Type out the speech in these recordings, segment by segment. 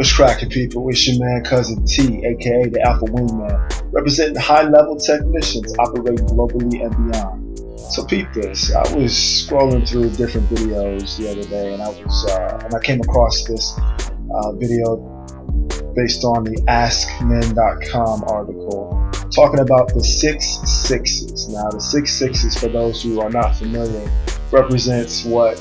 What's crackin', people? It's your man, Cousin T, aka the Alpha Wingman, representing high-level technicians operating globally and beyond. So peep this. I was scrolling through different videos the other day, and I came across this video based on the AskMen.com article talking about the 6 sixes. Now, the 6 sixes, for those who are not familiar, represents what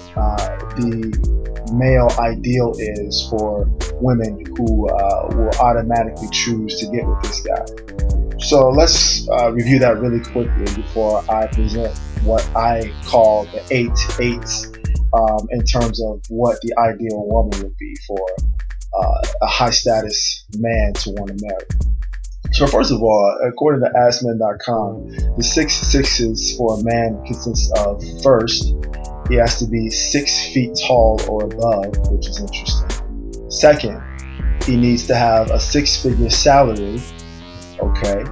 the male ideal is for women who will automatically choose to get with this guy. So let's review that really quickly before I present what I call the 8's in terms of what the ideal woman would be for a high status man to want to marry. So first of all, according to AskMen.com, the 6 sixes for a man consists of: first, he has to be 6 feet tall or above, which is interesting. Second, he needs to have a 6-figure salary. Okay.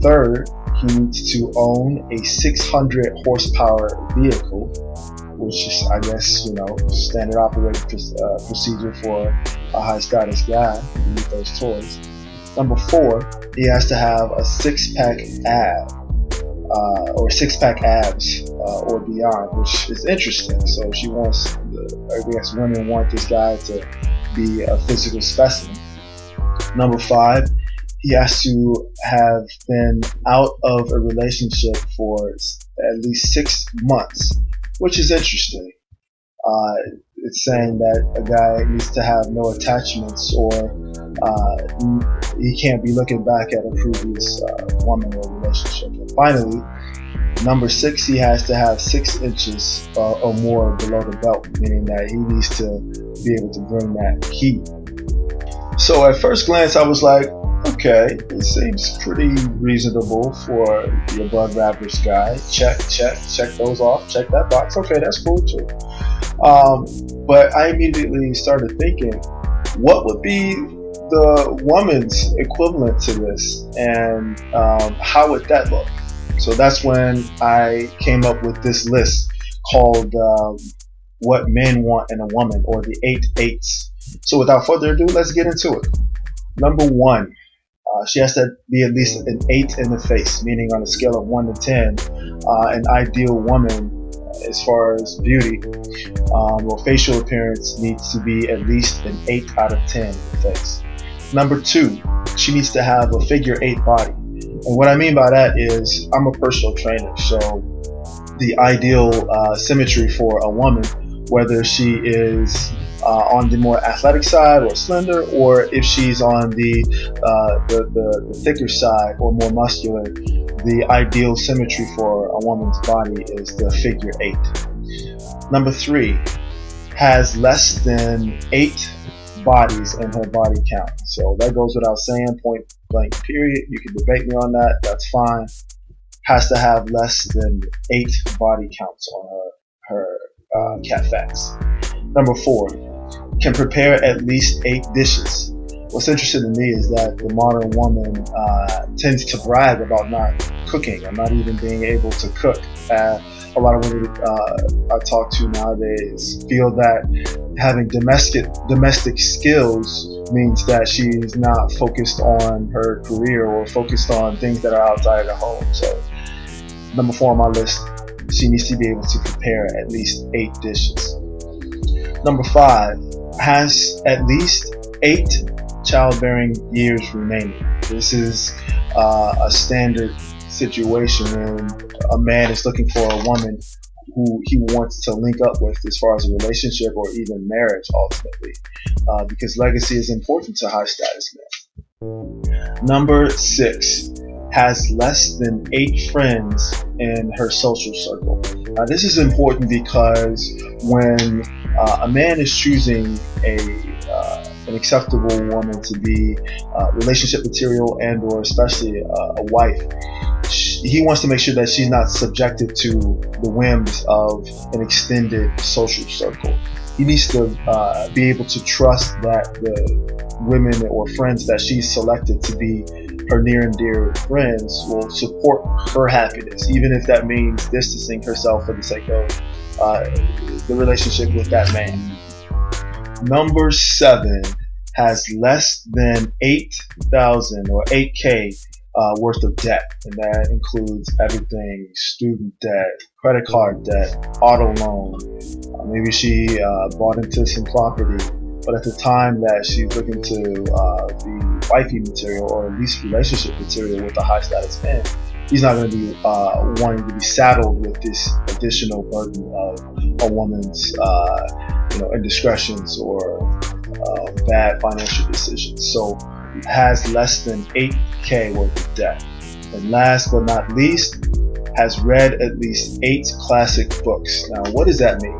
Third, he needs to own a 600 horsepower vehicle, which is, I guess, standard operating procedure for a high status guy. You need those toys. Number 4, he has to have a 6-pack ab. Or 6-pack abs or beyond, which is interesting. So she wants, I guess women want this guy to be a physical specimen. Number 5, he has to have been out of a relationship for at least 6 months, which is interesting. It's saying that a guy needs to have no attachments, or he can't be looking back at a previous woman or relationship. And finally, number 6, he has to have 6 inches or more below the belt, meaning that he needs to be able to bring that heat. So at first glance, I was like, okay, it seems pretty reasonable for the above average guy. Check those off. Check that box. Okay, that's cool too. But I immediately started thinking, what would be the woman's equivalent to this, and how would that look? So that's when I came up with this list called what men want in a woman, or the 8's. So without further ado, let's get into it. Number 1, she has to be at least an 8 in the face, meaning on a scale of 1 to 10, an ideal woman as far as beauty or facial appearance needs to be at least an 8 out of 10 in the face. Number 2, she needs to have a figure 8 body. And what I mean by that is, I'm a personal trainer, so the ideal symmetry for a woman, whether she is on the more athletic side or slender, or if she's on the thicker side or more muscular, the ideal symmetry for a woman's body is the figure 8. Number 3, has less than 8 bodies in her body count. So that goes without saying, point blank period. You can debate me on that, that's fine. Has to have less than 8 body counts on her Kat-Fax. Number 4, can prepare at least 8 dishes. What's interesting to me is that the modern woman tends to brag about not cooking or not even being able to cook. A lot of women I talk to nowadays feel that having domestic skills means that she's not focused on her career or focused on things that are outside the home. So number 4 on my list, she needs to be able to prepare at least 8 dishes. Number 5, has at least 8 childbearing years remaining. This is a standard situation when a man is looking for a woman who he wants to link up with as far as a relationship or even marriage ultimately, because legacy is important to high status men. Number 6, has less than 8 friends in her social circle. Now, this is important because when a man is choosing an acceptable woman to be relationship material and or especially a wife, he wants to make sure that she's not subjected to the whims of an extended social circle. He needs to be able to trust that the women or friends that she's selected to be her near and dear friends will support her happiness, even if that means distancing herself for the sake of the relationship with that man. Number 7, has less than 8,000 or 8K worth of debt, and that includes everything: student debt, credit card debt, auto loan. Maybe she bought into some property, but at the time that she's looking to be wifey material, or at least relationship material with a high status man, he's not going to be wanting to be saddled with this additional burden of a woman's indiscretions or bad financial decisions. So has less than 8K worth of debt. And last but not least, has read at least 8 classic books. Now, what does that mean?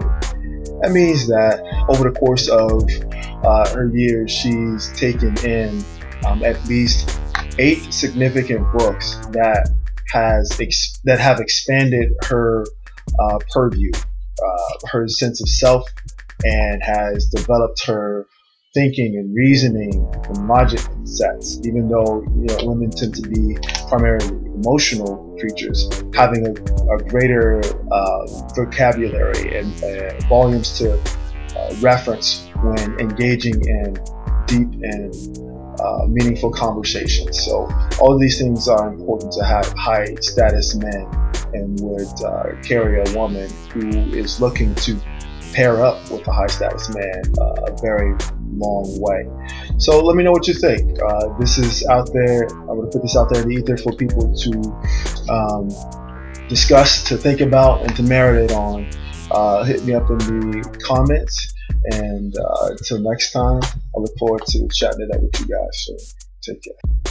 That means that over the course of her years, she's taken in at least 8 significant books that have expanded her purview, her sense of self, and has developed her thinking and reasoning and logic sets. Even though women tend to be primarily emotional creatures, having a greater vocabulary and volumes to reference when engaging in deep and meaningful conversations. So all of these things are important to have high status men, and would carry a woman who is looking to pair up with a high status man a very long way. So let me know what you think. This is out there. I'm going to put this out there in the ether for people to discuss, to think about, and to marinate on. Hit me up in the comments, and until next time, I look forward to chatting it up with you guys. So take care.